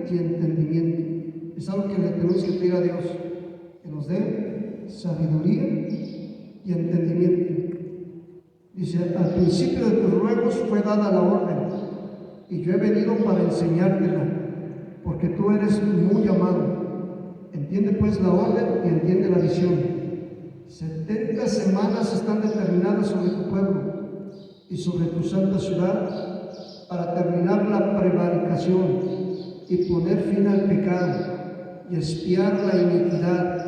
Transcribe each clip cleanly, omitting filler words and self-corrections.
y entendimiento. Es algo que le tenemos que pedir a Dios, que nos dé sabiduría y entendimiento. Dice, al principio de tus ruegos fue dada la orden, y yo he venido para enseñártela, porque tú eres muy amado. Entiende pues la orden y entiende la visión. 70 semanas están determinadas sobre tu pueblo y sobre tu santa ciudad, para terminar la prevaricación y poner fin al pecado y expiar la iniquidad,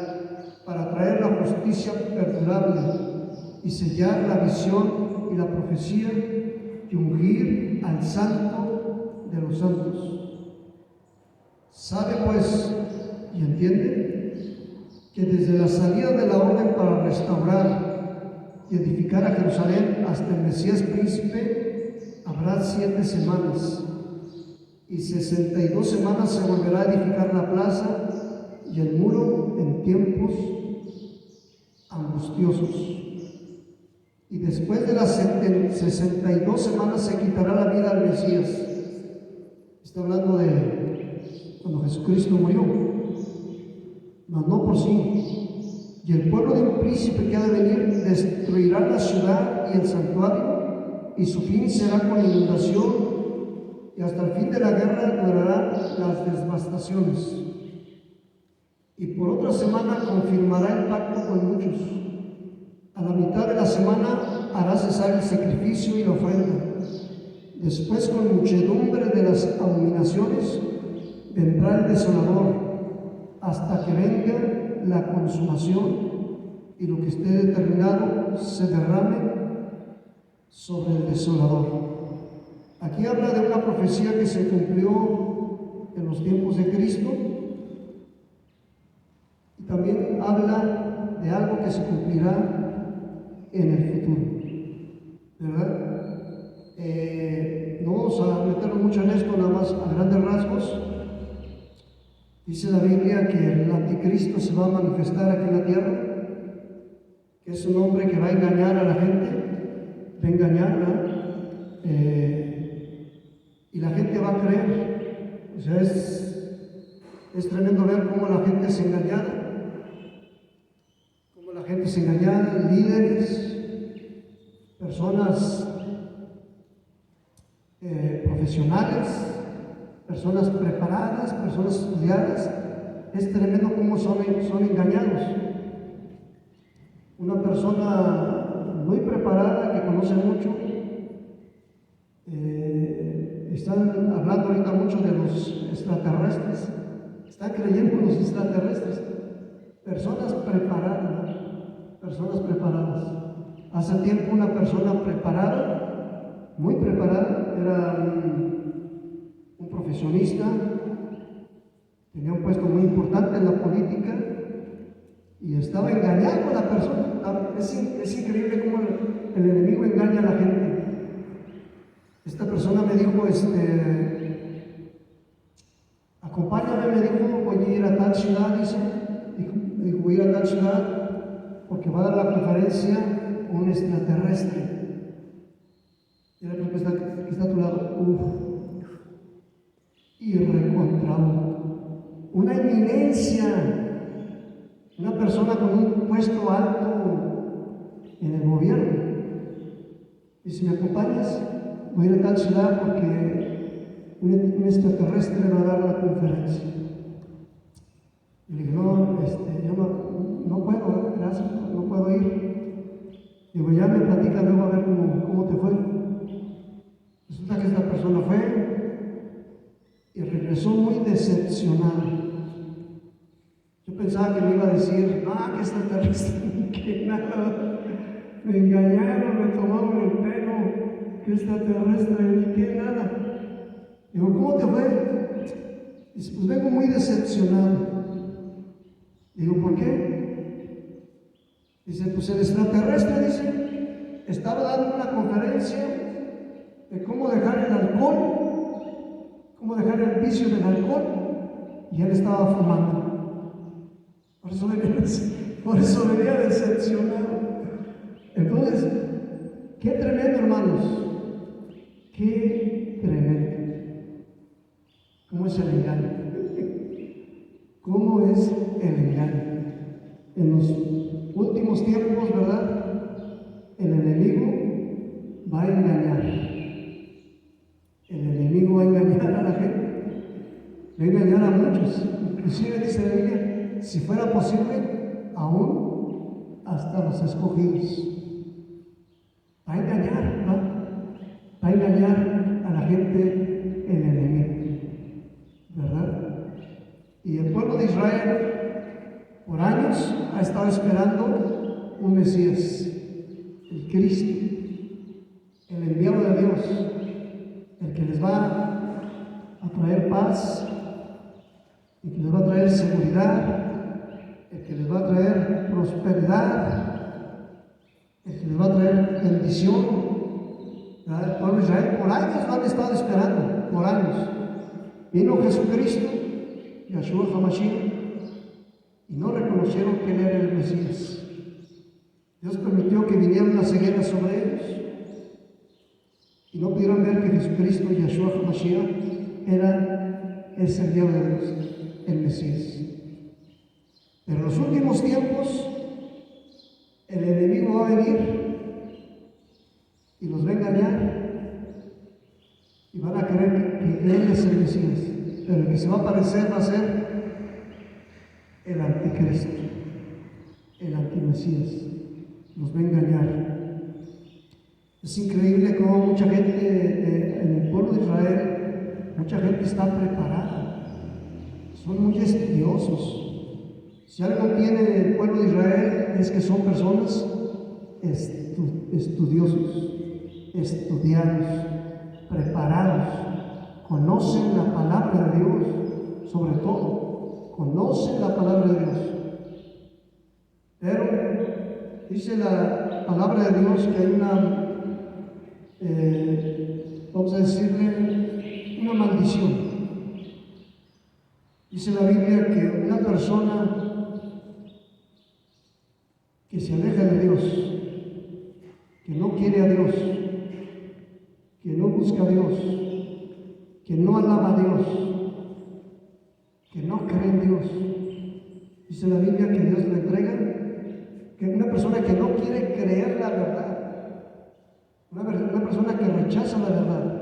para traer la justicia perdurable y sellar la visión y la profecía y ungir al santo de los santos. Sabe pues y entiende que desde la salida de la orden para restaurar y edificar a Jerusalén hasta el Mesías príncipe habrá 7 semanas, y 62 semanas se volverá a edificar la plaza y el muro en tiempos angustiosos. Y después de las 62 semanas se quitará la vida al Mesías. Está hablando de cuando Jesucristo murió, mas no por sí. Y el pueblo de un príncipe que ha de venir destruirá la ciudad y el santuario, y su fin será con inundación, y hasta el fin de la guerra durarán las devastaciones. Y por otra semana confirmará el pacto con muchos. A la mitad de la semana hará cesar el sacrificio y la ofrenda. Después, con muchedumbre de las abominaciones, vendrá el desolador, hasta que venga la consumación y lo que esté determinado se derrame sobre el desolador. Aquí habla de una profecía que se cumplió en los tiempos de Cristo, y también habla de algo que se cumplirá en el futuro, ¿verdad? No vamos a meternos mucho en esto, nada más a grandes rasgos. Dice la Biblia que el anticristo se va a manifestar aquí en la tierra, que es un hombre que va a engañar a la gente, va a engañar, y la gente va a creer. O sea, es tremendo ver cómo la gente es engañada. La gente es engañada, líderes, personas profesionales, personas preparadas, personas estudiadas. Es tremendo cómo son engañados. Una persona muy preparada, que conoce mucho, están hablando ahorita mucho de los extraterrestres, están creyendo en los extraterrestres. Personas preparadas. Hace tiempo una persona preparada, muy preparada, era un profesionista, tenía un puesto muy importante en la política y estaba engañando a la persona. Es increíble cómo el enemigo engaña a la gente. Esta persona me dijo, acompáñame, me dijo, voy a ir a tal ciudad, dijo, voy a ir a tal ciudad porque va a dar la conferencia un extraterrestre. Y la persona que está a tu lado, y recontrado, una eminencia, una persona con un puesto alto en el gobierno. Y si me acompañas, voy a ir a tal ciudad porque un extraterrestre va a dar la conferencia. Y le dije, no, yo no puedo, gracias, no puedo ir. Digo, ya me platicas luego a ver cómo te fue. Resulta que esta persona fue y regresó muy decepcionada. Yo pensaba que me iba a decir, que extraterrestre, que nada, me engañaron, me tomaron el pelo, que extraterrestre, ni que nada. Digo, ¿cómo te fue? Dice, pues vengo muy decepcionado. Digo, ¿por qué? Dice, pues el extraterrestre, dice, estaba dando una conferencia de cómo dejar el alcohol, cómo dejar el vicio del alcohol, y él estaba fumando. Por eso venía decepcionado. Entonces, qué tremendo, hermanos, qué tremendo. ¿Cómo es el engaño? cómo es el engaño. En los últimos tiempos, ¿verdad? El enemigo va a engañar. El enemigo va a engañar a la gente, va a engañar a muchos. Inclusive dice la Biblia, si fuera posible, aún hasta los escogidos. Va a engañar, va a engañar a la gente el enemigo, ¿verdad? Y el pueblo de Israel por años ha estado esperando un Mesías, el Cristo, el enviado de Dios, el que les va a traer paz, el que les va a traer seguridad, el que les va a traer prosperidad, el que les va a traer bendición. El pueblo de Israel por años lo han estado esperando, por años. Vino Jesucristo, Yahshua HaMashiach, y no reconocieron que Él era el Mesías. Dios permitió que viniera una ceguera sobre ellos y no pudieron ver que Jesucristo, Yahshua HaMashiach, era ese enviado de Dios, el Mesías. Pero en los últimos tiempos, el enemigo va a venir y los va a engañar y van a creer que Él es el Mesías, pero el que se va a aparecer va a ser el anticristo, el antimesías. Nos va a engañar. Es increíble cómo mucha gente en el pueblo de Israel, mucha gente está preparada, son muy estudiosos. Si algo tiene el pueblo de Israel es que son personas estudiosos, estudiados, preparados, conocen la palabra de Dios, sobre todo, conocen la palabra de Dios. Pero dice la palabra de Dios que hay una, vamos a decirle, una maldición. Dice la Biblia que una persona que se aleja de Dios, que no quiere a Dios, que no busca a Dios, que no alaba a Dios, que no cree en Dios. Dice la Biblia que Dios le entrega, que una persona que no quiere creer la verdad, una persona que rechaza la verdad,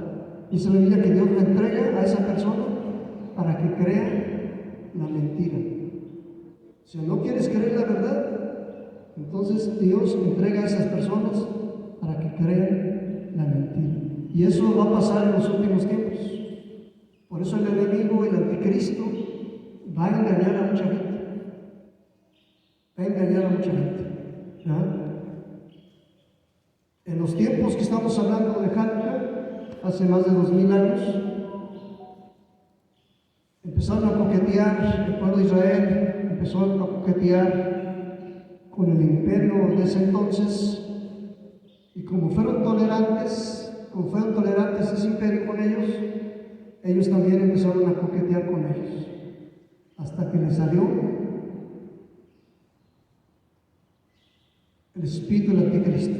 dice la Biblia que Dios le entrega a esa persona para que crea la mentira. Si no quieres creer la verdad, entonces Dios entrega a esas personas para que crean la mentira. Y eso va a pasar en los últimos tiempos. Por eso el enemigo, el anticristo, va a engañar a mucha gente. Va a engañar a mucha gente. ¿Ya? En los tiempos que estamos hablando de Hanukkah, hace más de 2000 años, empezaron a coquetear, el pueblo de Israel empezó a coquetear con el imperio de ese entonces, y como fueron tolerantes ese imperio con ellos también empezaron a coquetear con ellos, hasta que les salió el espíritu del anticristo,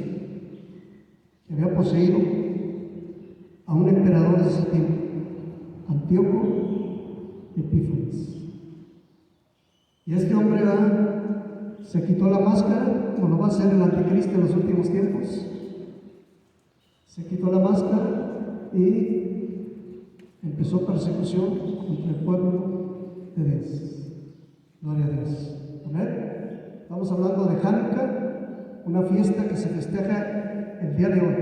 que había poseído a un emperador de ese tiempo, Antíoco Epífanes. Y este hombre se quitó la máscara, como lo va a hacer el anticristo en los últimos tiempos. Se quitó la máscara y empezó persecución contra el pueblo de Dios. Gloria a Dios. Amén. Estamos hablando de Hanukkah, una fiesta que se festeja el día de hoy.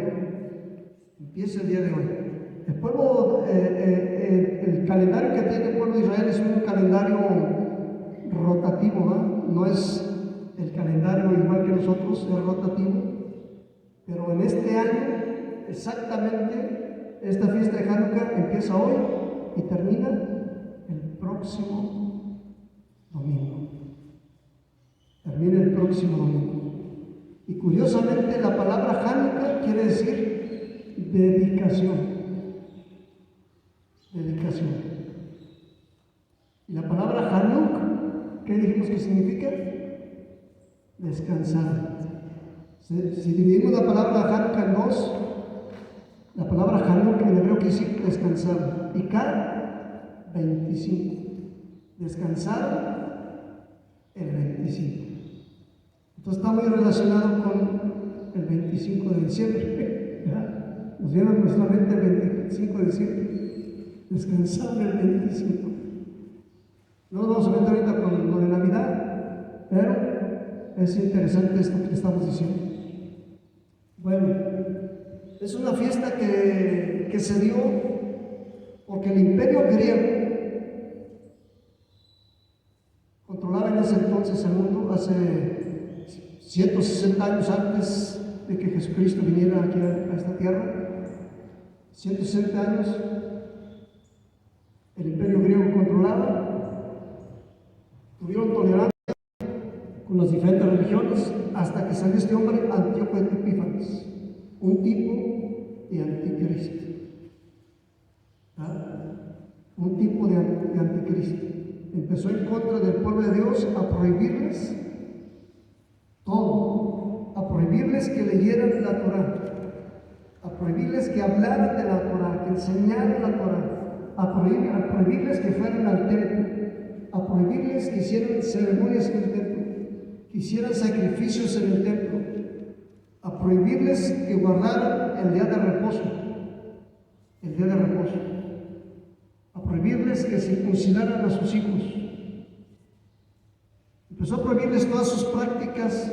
Empieza el día de hoy. El pueblo, el calendario que tiene el pueblo de Israel es un calendario rotativo, ¿no? No es el calendario igual que nosotros, es rotativo. Pero en este año, exactamente, esta fiesta de Hanukkah empieza hoy y termina el próximo domingo. Termina el próximo domingo. Y curiosamente la palabra Hanukkah quiere decir dedicación. Dedicación. Y la palabra Hanuk, ¿qué dijimos que significa? Descansar. Si dividimos la palabra Hanukkah en dos, la palabra Hanuk en hebreo quiere decir descansar. Y K, 25. Descansar el 25. Entonces está muy relacionado con el 25 de diciembre. ¿Verdad? Nos viene a nuestra mente el 25 de diciembre, descansar el 25. No nos vamos a meter ahorita con lo de Navidad, pero es interesante esto que estamos diciendo. Bueno, es una fiesta que se dio porque el imperio griego controlaba en ese entonces el mundo, hace 160 años antes de que Jesucristo viniera aquí a esta tierra. 160 años el imperio griego controlaba, tuvieron tolerancia con las diferentes religiones hasta que salió este hombre, Antíoco Epífanes, un tipo de anticristo. Un tipo de anticristo. Empezó en contra del pueblo de Dios a prohibirles todo, a prohibirles que leyeran la Torah, a prohibirles que hablaran de la Torah, que enseñaran la Torah, a prohibirles que fueran al templo, a prohibirles que hicieran ceremonias en el templo, que hicieran sacrificios en el templo, a prohibirles que guardaran el día de reposo, a prohibirles que circuncidaran a sus hijos. Empezó a prohibirles todas sus prácticas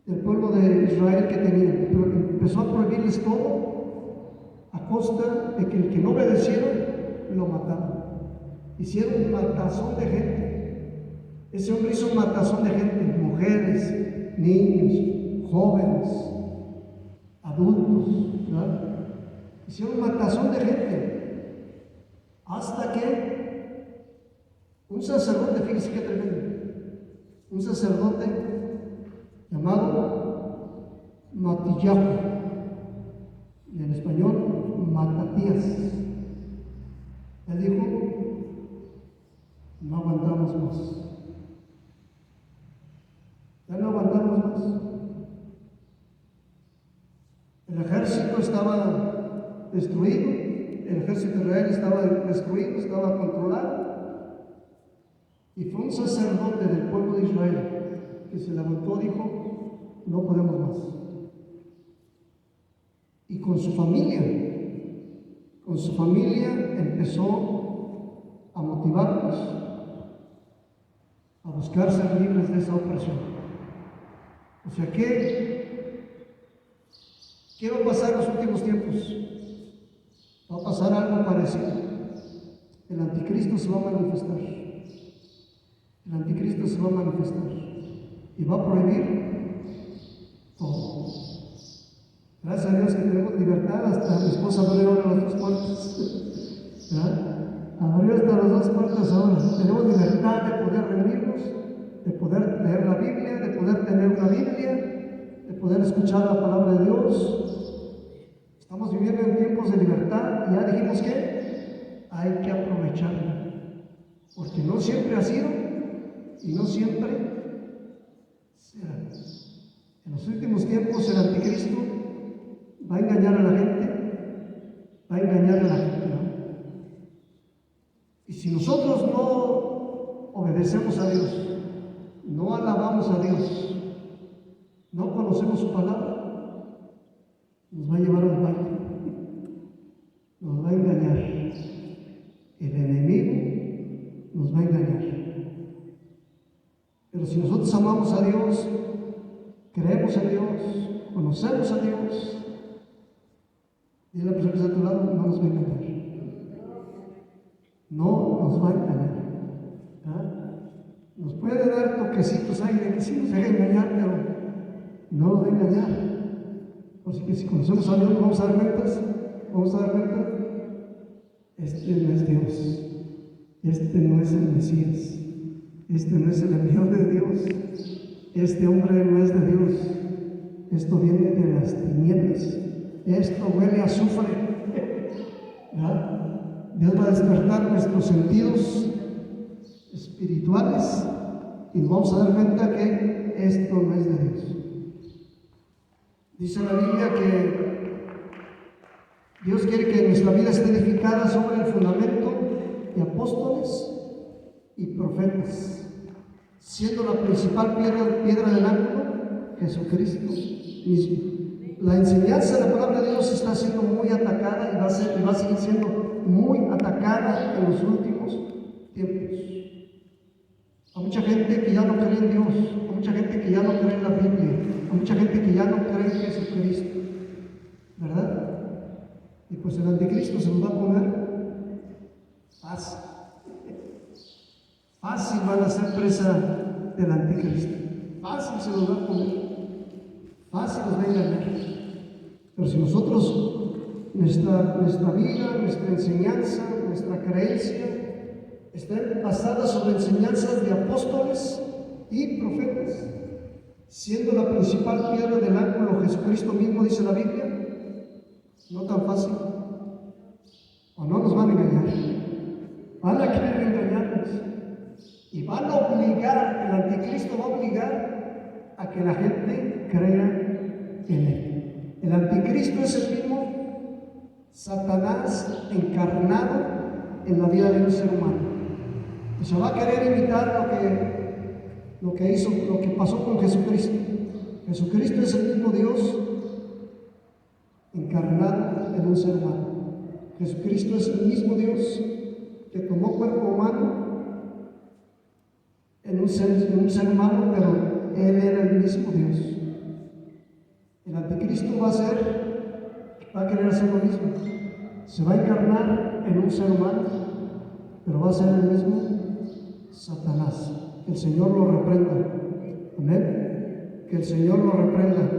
del pueblo de Israel que tenían, pero empezó a prohibirles todo a costa de que el que no obedeciera lo mataban. Hicieron un matazón de gente. Ese hombre hizo un matazón de gente, mujeres, niños, jóvenes, adultos, ¿verdad? Hicieron un matazón de gente. Hasta que un sacerdote, fíjense qué tremendo, un sacerdote llamado Matillahu, y en español Matatías, él dijo: no aguantamos más, ya no aguantamos más. El ejército estaba destruido, el ejército de Israel estaba destruido, estaba controlado, y fue un sacerdote del pueblo de Israel que se levantó y dijo: no podemos más. Y con su familia empezó a motivarlos a buscar ser libres de esa opresión. O sea, ¿qué va a pasar en los últimos tiempos? Va a pasar algo parecido. El anticristo se va a manifestar. El anticristo se va a manifestar y va a prohibir todo. Gracias a Dios que tenemos libertad. Hasta mi esposa abrió ahora las dos puertas. Abrió hasta las dos puertas ahora. Tenemos libertad de poder reunirnos, de poder leer la Biblia, de poder tener una Biblia, de poder escuchar la palabra de Dios. Estamos viviendo en tiempos de libertad y ya dijimos que hay que aprovecharla, porque no siempre ha sido y no siempre será. En los últimos tiempos el anticristo va a engañar a la gente, ¿no? Y si nosotros no obedecemos a Dios, no alabamos a Dios, no conocemos su palabra, nos va a llevar al baile, nos va a engañar. El enemigo nos va a engañar. Pero si nosotros amamos a Dios, creemos en Dios, conocemos a Dios, y la persona que está a tu lado no nos va a engañar. No nos va a engañar. Nos puede dar toquecitos ahí de que sí nos deja engañar, pero no nos va a engañar. Así que si conocemos a Dios, vamos a dar cuenta, este no es Dios, este no es el Mesías, este no es el enviado de Dios, este hombre no es de Dios, esto viene de las tinieblas, esto huele a azufre. Dios va a despertar nuestros sentidos espirituales y nos vamos a dar cuenta que esto no es de Dios. Dice la Biblia que Dios quiere que nuestra vida esté edificada sobre el fundamento de apóstoles y profetas. siendo la principal piedra del ángulo, Jesucristo mismo. La enseñanza de la palabra de Dios está siendo muy atacada y va a seguir siendo muy atacada en los últimos tiempos. Hay mucha gente que ya no cree en Dios, hay mucha gente que ya no cree en la Biblia, hay mucha gente que ya no cree en Jesucristo, ¿verdad? Y pues el anticristo se nos va a poner fácil. Fácil van a ser presa del anticristo. Fácil se nos va a poner. Fácil nos va a engañar. Pero si nosotros, nuestra vida, nuestra enseñanza, nuestra creencia, estén basadas sobre enseñanzas de apóstoles y profetas, siendo la principal piedra del ángulo Jesucristo mismo, dice la Biblia, no tan fácil. O no nos van a engañar. Van a querer engañarnos. Y van a obligar, el anticristo va a obligar a que la gente crea en él. El anticristo es el mismo Satanás encarnado en la vida de un ser humano. Y se va a querer imitar lo que pasó con Jesucristo. Jesucristo es el mismo Dios encarnado en un ser humano. Jesucristo es el mismo Dios que tomó cuerpo humano en un ser humano, pero Él era el mismo Dios. El anticristo va a querer hacer lo mismo. Se va a encarnar en un ser humano, pero va a ser el mismo Satanás. Que el Señor lo reprenda. Amén. Que el Señor lo reprenda.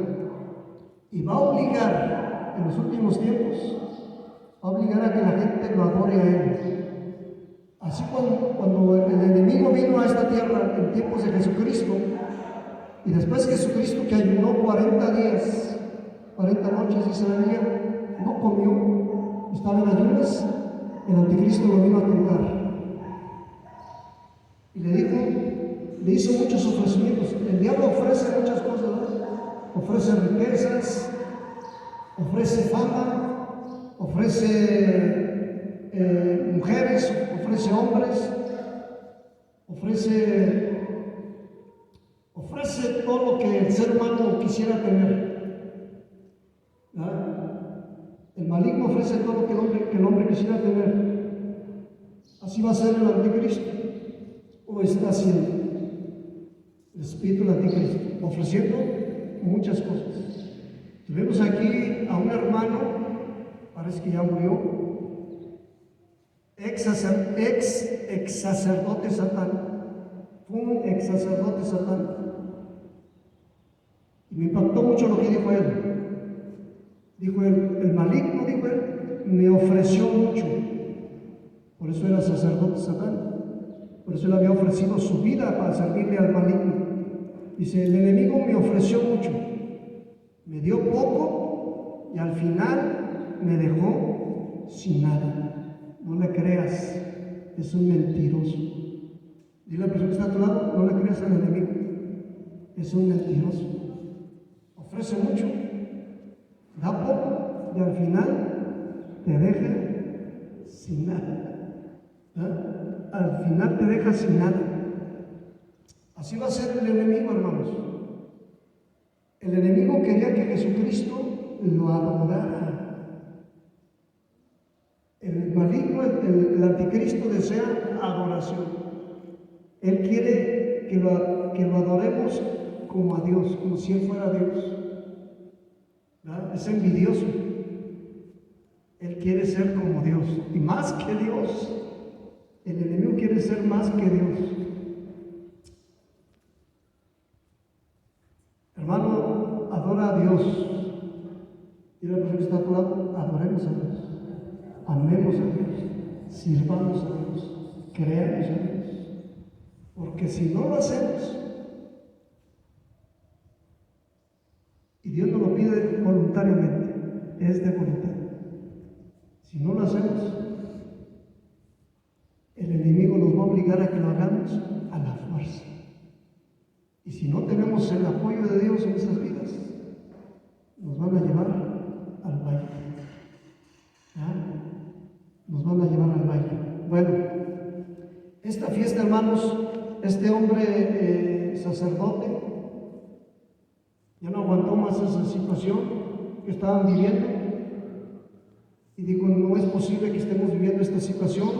Y va a obligar, en los últimos tiempos, va a obligar a que la gente lo adore a Él. Así cuando el enemigo vino a esta tierra en tiempos de Jesucristo, y después Jesucristo, que ayunó 40 días, 40 noches, dice la Biblia, no comió, estaba en ayunas, el anticristo lo vino a tentar. Y le hizo muchos ofrecimientos. El diablo ofrece muchas cosas, ¿no? Ofrece riquezas, ofrece fama, ofrece mujeres, ofrece hombres, ofrece todo lo que el ser humano quisiera tener. ¿Verdad? El maligno ofrece todo lo que el hombre quisiera tener. Así va a ser el anticristo, o está haciendo el espíritu del anticristo, ofreciendo muchas cosas. Tuvimos aquí a un hermano, parece que ya murió, ex sacerdote satánico. Fue un ex sacerdote satánico. Y me impactó mucho lo que dijo él. Dijo él, el maligno, dijo él, me ofreció mucho. Por eso era sacerdote satánico. Por eso él había ofrecido su vida para servirle al maligno. Dice, el enemigo me ofreció mucho. Me dio poco y al final me dejó sin nada. No le creas, es un mentiroso. Dile a la persona que está a tu lado, no le creas al enemigo, es un mentiroso. Ofrece mucho, da poco y al final te deja sin nada. ¿Eh? Al final te deja sin nada. Así va a ser el enemigo, hermanos. El enemigo quería que Jesucristo lo adorara. El maligno, el anticristo desea adoración. Él quiere que lo adoremos como a Dios, como si Él fuera Dios. ¿Verdad? Es envidioso. Él quiere ser como Dios, y más que Dios. El enemigo quiere ser más que Dios. Hermano, adora a Dios. Y la persona que está a tu lado, adoremos a Dios. Amemos a Dios, sirvamos a Dios, creamos a Dios. Porque si no lo hacemos, y Dios nos lo pide voluntariamente, es de voluntad. Si no lo hacemos, el enemigo nos va a obligar a que lo hagamos a la fuerza. Y si no tenemos el apoyo de Dios en nuestras vidas, nos van a llevar al baile. Nos van a llevar al baile. Bueno, esta fiesta, hermanos, este hombre sacerdote ya no aguantó más esa situación que estaban viviendo y dijo, no es posible que estemos viviendo esta situación.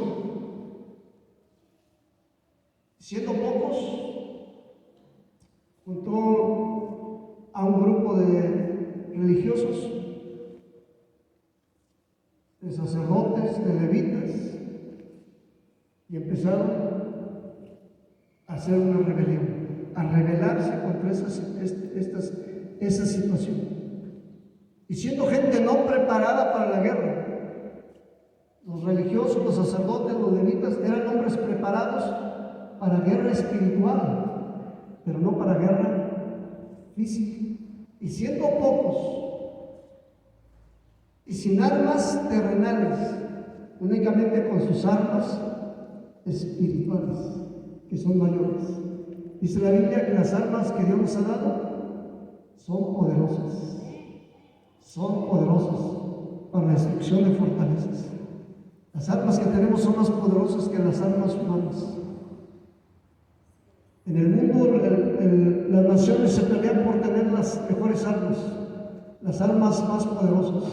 Siendo pocos, juntó a un grupo de religiosos, de sacerdotes, de levitas, y empezaron a hacer una rebelión, a rebelarse contra esa situación. Y siendo gente no preparada para la guerra, los religiosos, los sacerdotes, los levitas eran hombres preparados para guerra espiritual, pero no para guerra física. Y siendo pocos y sin armas terrenales, únicamente con sus armas espirituales, que son mayores. Dice la Biblia que las armas que Dios nos ha dado son poderosas para la destrucción de fortalezas. Las armas que tenemos son más poderosas que las armas humanas. En el mundo, las naciones se pelean por tener las mejores armas, las armas más poderosas,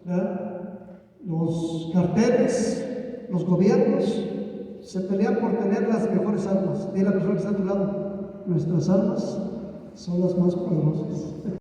¿verdad? Los carteles, los gobiernos se pelean por tener las mejores armas. Dile a la persona que está a tu lado, nuestras armas son las más poderosas.